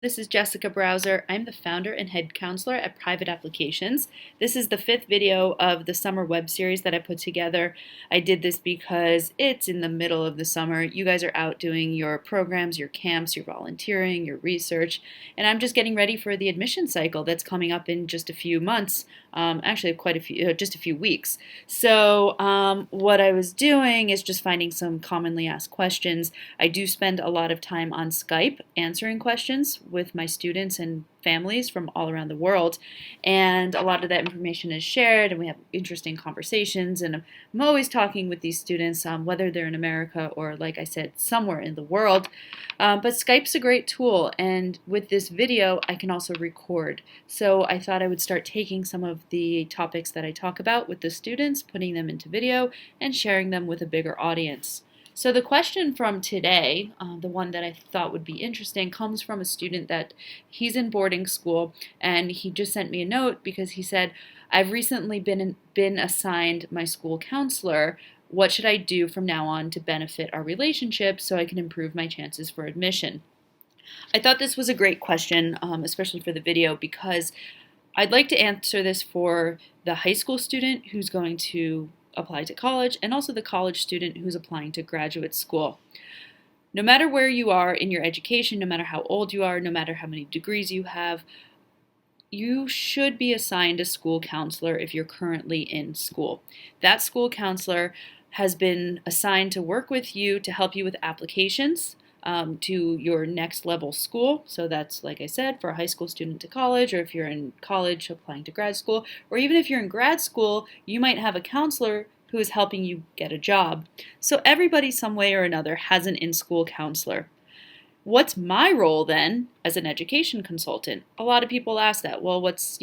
This is Jessica Browser. I'm the founder and head counselor at Private Applications. This is the fifth video of the summer web series that I put together. I did this because it's in the middle of the summer. You guys are out doing your programs, your camps, your volunteering, your research, and I'm just getting ready for the admission cycle that's coming up in just a few months. Actually, just a few weeks. So what I was doing is just finding some commonly asked questions. I do spend a lot of time on Skype answering questions with my students and families from all around the world, and a lot of that information is shared and we have interesting conversations, and I'm always talking with these students, whether they're in America or, like I said, somewhere in the world. But Skype's a great tool, and with this video I can also record. So I thought I would start taking some of the topics that I talk about with the students, putting them into video, and sharing them with a bigger audience. So the question from today, the one that I thought would be interesting, comes from a student that he's in boarding school, and he just sent me a note because he said, I've recently been assigned my school counselor. What should I do from now on to benefit our relationship so I can improve my chances for admission? I thought this was a great question, especially for the video, because I'd like to answer this for the high school student who's going to apply to college, and also the college student who's applying to graduate school. No matter where you are in your education, no matter how old you are, no matter how many degrees you have, you should be assigned a school counselor if you're currently in school. That school counselor has been assigned to work with you to help you with applications to your next level school. So that's, like I said, for a high school student to college, or if you're in college applying to grad school, or even if you're in grad school, you might have a counselor who is helping you get a job. So everybody, some way or another, has an in-school counselor. What's my role then as an education consultant? A lot of people ask that. Well, what's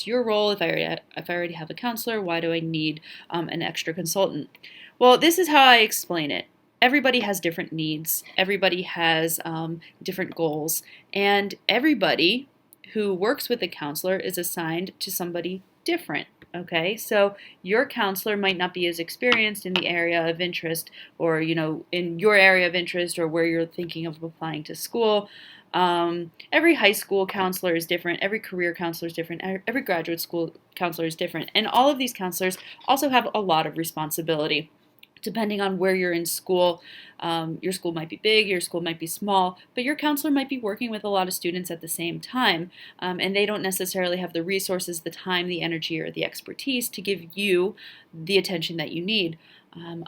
your role if I already have a counselor? Why do I need an extra consultant? Well, this is how I explain it. Everybody has different needs. Everybody has different goals, and everybody who works with a counselor is assigned to somebody different. Okay, so your counselor might not be as experienced in the area of interest, or in your area of interest, or where you're thinking of applying to school. Every high school counselor is different. Every career counselor is different. Every graduate school counselor is different, and all of these counselors also have a lot of responsibility. Depending on where you're in school, your school might be big, your school might be small, but your counselor might be working with a lot of students at the same time, and they don't necessarily have the resources, the time, the energy, or the expertise to give you the attention that you need.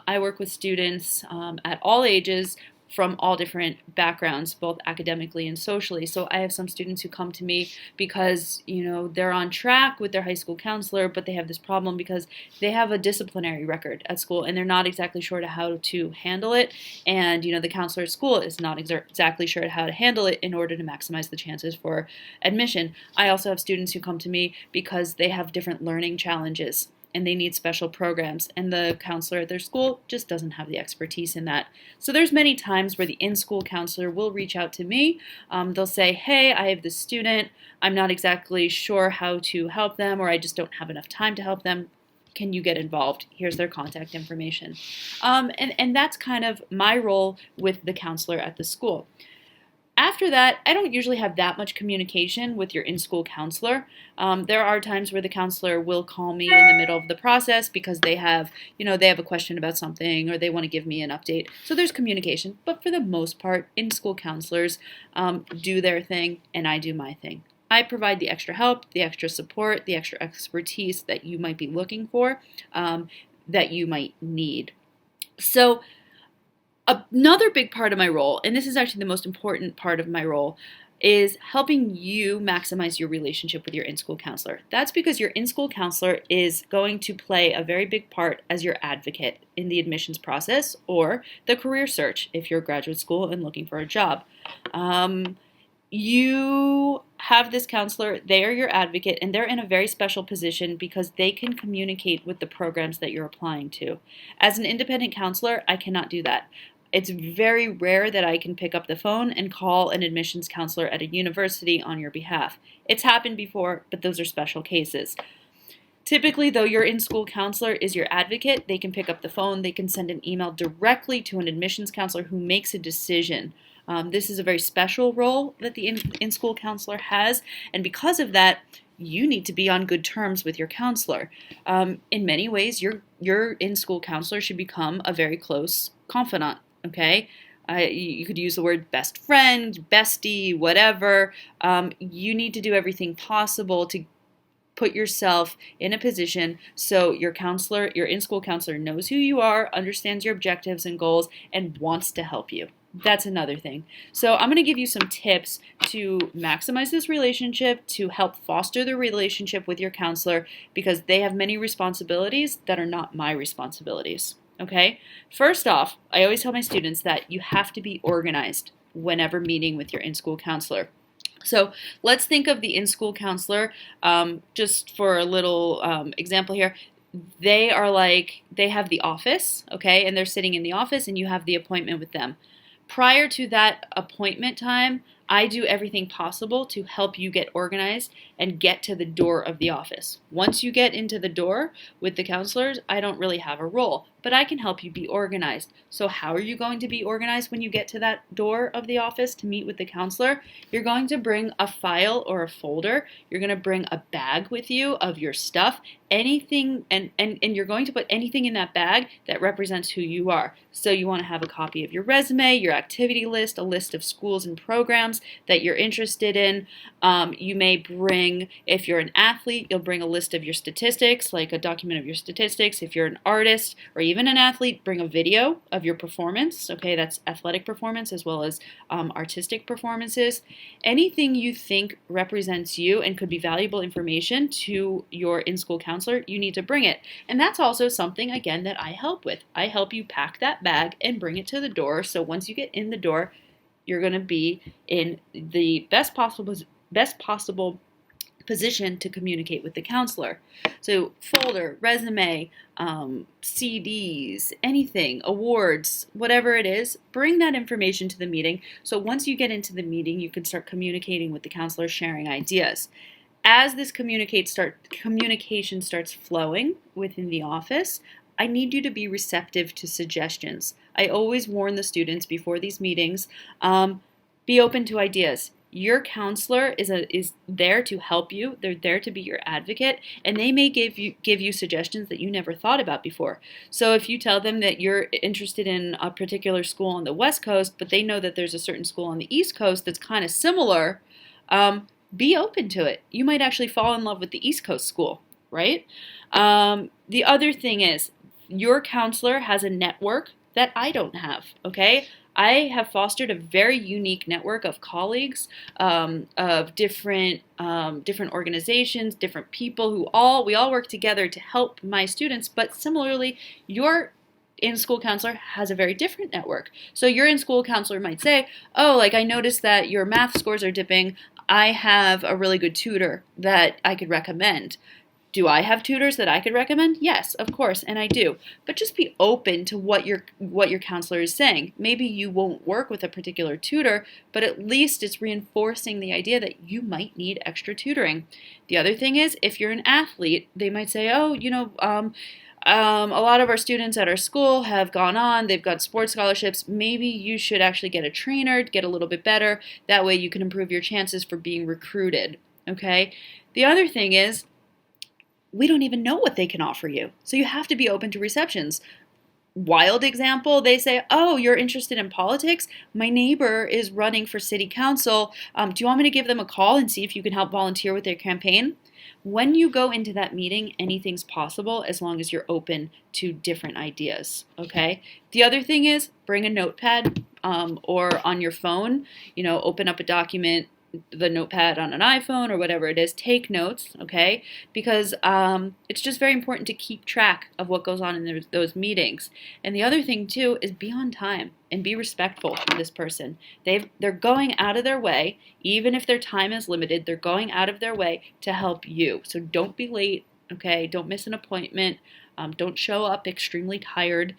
I work with students at all ages, from all different backgrounds, both academically and socially. So I have some students who come to me because, they're on track with their high school counselor, but they have this problem because they have a disciplinary record at school and they're not exactly sure how to handle it. And, the counselor at school is not exactly sure how to handle it in order to maximize the chances for admission. I also have students who come to me because they have different learning challenges and they need special programs, and the counselor at their school just doesn't have the expertise in that. So there's many times where the in-school counselor will reach out to me. They'll say, hey, I have this student, I'm not exactly sure how to help them, or I just don't have enough time to help them. Can you get involved? Here's their contact information. And that's kind of my role with the counselor at the school. After that, I don't usually have that much communication with your in-school counselor. There are times where the counselor will call me in the middle of the process because they have a question about something, or they want to give me an update. So there's communication, but for the most part, in-school counselors do their thing and I do my thing. I provide the extra help, the extra support, the extra expertise that you might be looking for, that you might need. So another big part of my role, and this is actually the most important part of my role, is helping you maximize your relationship with your in-school counselor. That's because your in-school counselor is going to play a very big part as your advocate in the admissions process or the career search if you're graduate school and looking for a job. You have this counselor, they are your advocate, and they're in a very special position because they can communicate with the programs that you're applying to. As an independent counselor, I cannot do that. It's very rare that I can pick up the phone and call an admissions counselor at a university on your behalf. It's happened before, but those are special cases. Typically, though, your in-school counselor is your advocate. They can pick up the phone, they can send an email directly to an admissions counselor who makes a decision This is a very special role that the in-school counselor has, and because of that, you need to be on good terms with your counselor. In many ways, your in-school counselor should become a very close confidant, okay? You could use the word best friend, bestie, whatever. You need to do everything possible to put yourself in a position so your counselor, your in-school counselor, knows who you are, understands your objectives and goals, and wants to help you. That's another thing. So I'm going to give you some tips to maximize this relationship, to help foster the relationship with your counselor, because they have many responsibilities that are not my responsibilities. Okay? First off, I always tell my students that you have to be organized whenever meeting with your in-school counselor. So let's think of the in-school counselor, just for a little example here. They have the office, okay, and they're sitting in the office and you have the appointment with them. Prior to that appointment time, I do everything possible to help you get organized and get to the door of the office. Once you get into the door with the counselors, I don't really have a role, but I can help you be organized. So how are you going to be organized when you get to that door of the office to meet with the counselor? You're going to bring a file or a folder. You're going to bring a bag with you of your stuff, anything, and you're going to put anything in that bag that represents who you are. So you want to have a copy of your resume, your activity list, a list of schools and programs that you're interested in. You may bring, if you're an athlete, you'll bring a list of your statistics, like a document of your statistics. If you're an artist or even an athlete, bring a video of your performance. Okay, that's athletic performance as well as artistic performances. Anything you think represents you and could be valuable information to your in-school counselor, you need to bring it. And that's also something, again, that I help with. I help you pack that bag and bring it to the door. So once you get in the door, you're going to be in the best possible position to communicate with the counselor. So folder, resume, CDs, anything, awards, whatever it is, bring that information to the meeting. So once you get into the meeting, you can start communicating with the counselor, sharing ideas. As this communication starts flowing within the office, I need you to be receptive to suggestions. I always warn the students before these meetings, be open to ideas. Your counselor is there to help you. They're there to be your advocate, and they may give you suggestions that you never thought about before. So if you tell them that you're interested in a particular school on the West Coast, but they know that there's a certain school on the East Coast that's kind of similar, be open to it. You might actually fall in love with the East Coast school, right? The other thing is, your counselor has a network that I don't have, okay? I have fostered a very unique network of colleagues, of different organizations, different people we all work together to help my students. But similarly, your in-school counselor has a very different network. So your in-school counselor might say, "Oh, like I noticed that your math scores are dipping. I have a really good tutor that I could recommend." Do I have tutors that I could recommend? Yes, of course, and I do. But just be open to what your counselor is saying. Maybe you won't work with a particular tutor, but at least it's reinforcing the idea that you might need extra tutoring. The other thing is, if you're an athlete, they might say, "Oh, a lot of our students at our school have gone on, they've got sports scholarships. Maybe you should actually get a trainer, get a little bit better. That way you can improve your chances for being recruited." Okay? The other thing is, we don't even know what they can offer you. So you have to be open to receptions. Wild example, they say, "Oh, you're interested in politics? My neighbor is running for city council. Do you want me to give them a call and see if you can help volunteer with their campaign?" When you go into that meeting, anything's possible as long as you're open to different ideas, okay? The other thing is, bring a notepad or on your phone, open up a document, the notepad on an iPhone or whatever it is, take notes, okay? Because it's just very important to keep track of what goes on in those meetings. And the other thing too is be on time and be respectful to this person. They're going out of their way, even if their time is limited, they're going out of their way to help you. So don't be late, okay? Don't miss an appointment. Don't show up extremely tired.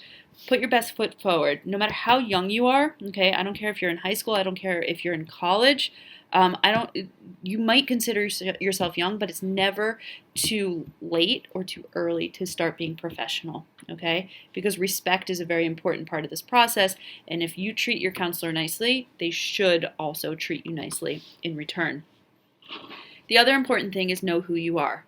Put your best foot forward, no matter how young you are. Okay, I don't care if you're in high school. I don't care if you're in college. I don't. You might consider yourself young, but it's never too late or too early to start being professional. Okay, because respect is a very important part of this process, and if you treat your counselor nicely, they should also treat you nicely in return. The other important thing is know who you are.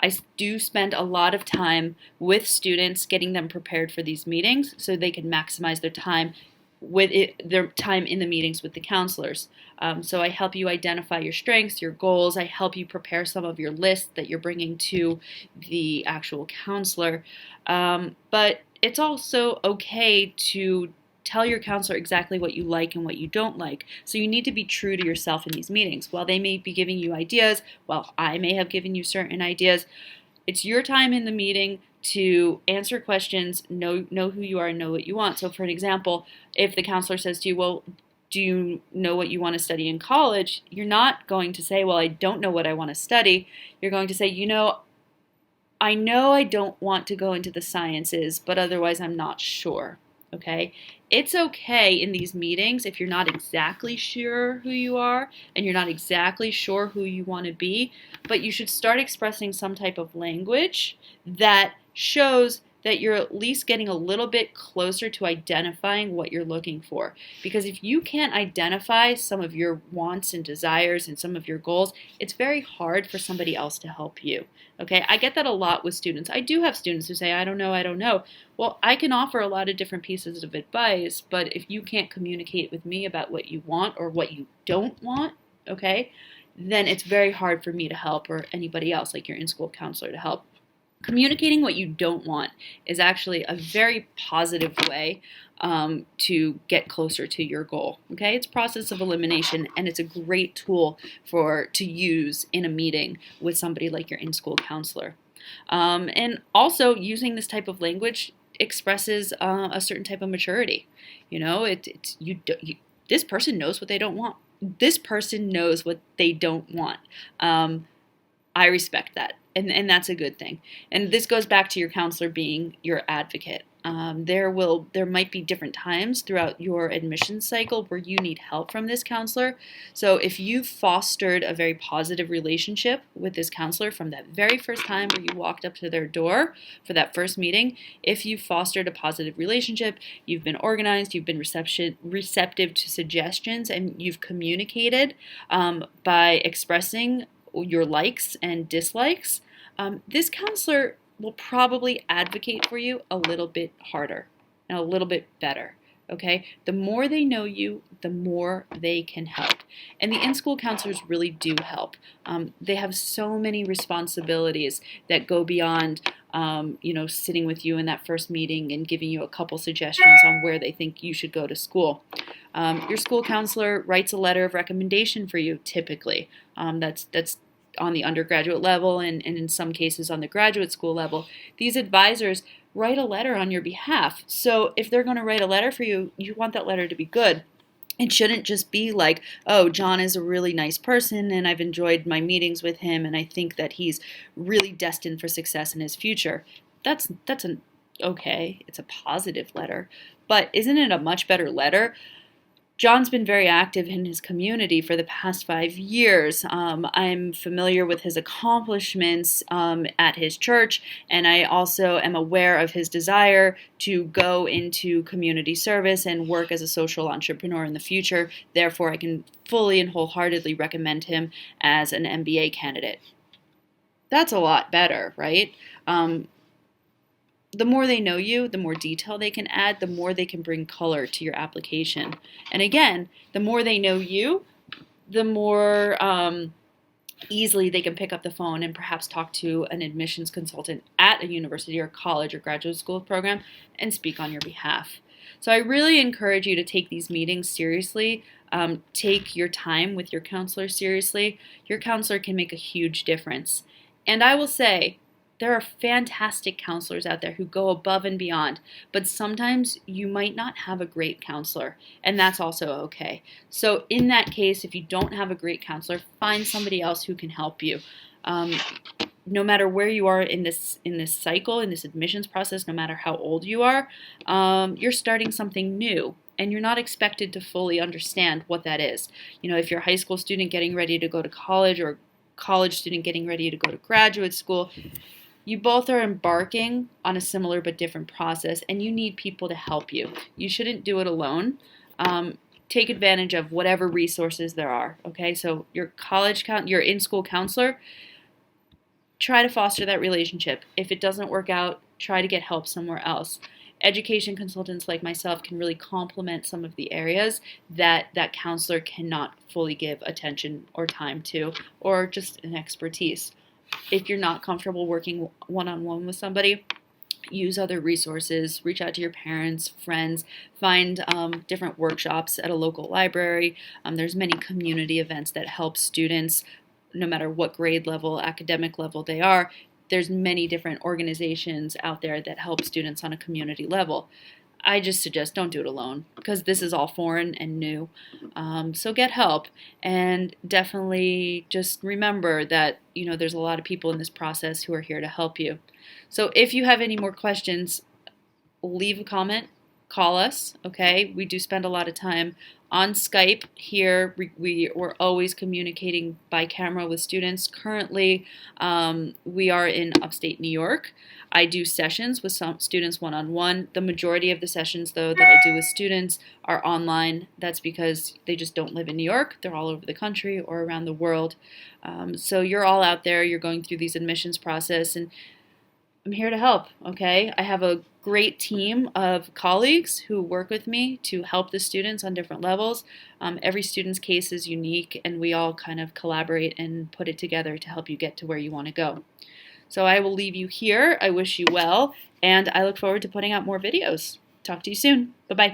I do spend a lot of time with students getting them prepared for these meetings so they can maximize their time their time in the meetings with the counselors. So I help you identify your strengths, your goals. I help you prepare some of your lists that you're bringing to the actual counselor. But it's also okay to tell your counselor exactly what you like and what you don't like. So you need to be true to yourself in these meetings. While they may be giving you ideas, while I may have given you certain ideas, it's your time in the meeting to answer questions, know who you are, and know what you want. So for an example, if the counselor says to you, well, do you know what you want to study in college? You're not going to say, well, I don't know what I want to study. You're going to say, I know I don't want to go into the sciences, but otherwise I'm not sure. Okay? It's okay in these meetings if you're not exactly sure who you are and you're not exactly sure who you want to be, but you should start expressing some type of language that shows that you're at least getting a little bit closer to identifying what you're looking for. Because if you can't identify some of your wants and desires and some of your goals, it's very hard for somebody else to help you. Okay, I get that a lot with students. I do have students who say, I don't know, I don't know. Well, I can offer a lot of different pieces of advice, but if you can't communicate with me about what you want or what you don't want, okay, then it's very hard for me to help or anybody else, like your in-school counselor, to help. Communicating what you don't want is actually a very positive way to get closer to your goal. Okay, it's process of elimination, and it's a great tool to use in a meeting with somebody like your in-school counselor. And also, using this type of language expresses a certain type of maturity. This person knows what they don't want. This person knows what they don't want. I respect that. And that's a good thing. And this goes back to your counselor being your advocate. There might be different times throughout your admissions cycle where you need help from this counselor. So if you've fostered a very positive relationship with this counselor from that very first time where you walked up to their door for that first meeting, if you've fostered a positive relationship, you've been organized, you've been receptive to suggestions, and you've communicated by expressing your likes and dislikes, this counselor will probably advocate for you a little bit harder and a little bit better. Okay? The more they know you, the more they can help. And the in-school counselors really do help. They have so many responsibilities that go beyond sitting with you in that first meeting and giving you a couple suggestions on where they think you should go to school. Your school counselor writes a letter of recommendation for you, typically. That's on the undergraduate level and in some cases on the graduate school level. These advisors write a letter on your behalf. So if they're going to write a letter for you, you want that letter to be good. It shouldn't just be like, oh, John is a really nice person and I've enjoyed my meetings with him and I think that he's really destined for success in his future. That's okay. It's a positive letter. But isn't it a much better letter? John's been very active in his community for the past 5 years. I'm familiar with his accomplishments at his church, and I also am aware of his desire to go into community service and work as a social entrepreneur in the future. Therefore, I can fully and wholeheartedly recommend him as an MBA candidate. That's a lot better, right? The more they know you, the more detail they can add, the more they can bring color to your application. And again, the more they know you, the more easily they can pick up the phone and perhaps talk to an admissions consultant at a university or college or graduate school program and speak on your behalf. So I really encourage you to take these meetings seriously. Take your time with your counselor seriously. Your counselor can make a huge difference. And I will say, there are fantastic counselors out there who go above and beyond, but sometimes you might not have a great counselor, and that's also okay. So in that case, if you don't have a great counselor, find somebody else who can help you. no matter where you are in this cycle, in this admissions process, no matter how old you are, you're starting something new. And you're not expected to fully understand what that is. If you're a high school student getting ready to go to college, or college student getting ready to go to graduate school, you both are embarking on a similar but different process, and you need people to help you. You shouldn't do it alone. Take advantage of whatever resources there are. Okay, so your your in-school counselor, try to foster that relationship. If it doesn't work out, try to get help somewhere else. Education consultants like myself can really complement some of the areas that counselor cannot fully give attention or time to, or just an expertise. If you're not comfortable working one-on-one with somebody, use other resources, reach out to your parents, friends, find different workshops at a local library. There's many community events that help students, no matter what grade level, academic level they are. There's many different organizations out there that help students on a community level. I just suggest don't do it alone, because this is all foreign and new. So get help, and definitely just remember that there's a lot of people in this process who are here to help you. So if you have any more questions, leave a comment, call us, okay? We do spend a lot of time on Skype here. We're always communicating by camera with students. Currently, we are in upstate New York. I do sessions with some students one-on-one. The majority of the sessions, though, that I do with students are online. That's because they just don't live in New York. They're all over the country or around the world. So you're all out there. You're going through these admissions process, and I'm here to help, okay? I have a great team of colleagues who work with me to help the students on different levels. Every student's case is unique, and we all kind of collaborate and put it together to help you get to where you want to go. So I will leave you here. I wish you well, and I look forward to putting out more videos. Talk to you soon. Bye-bye.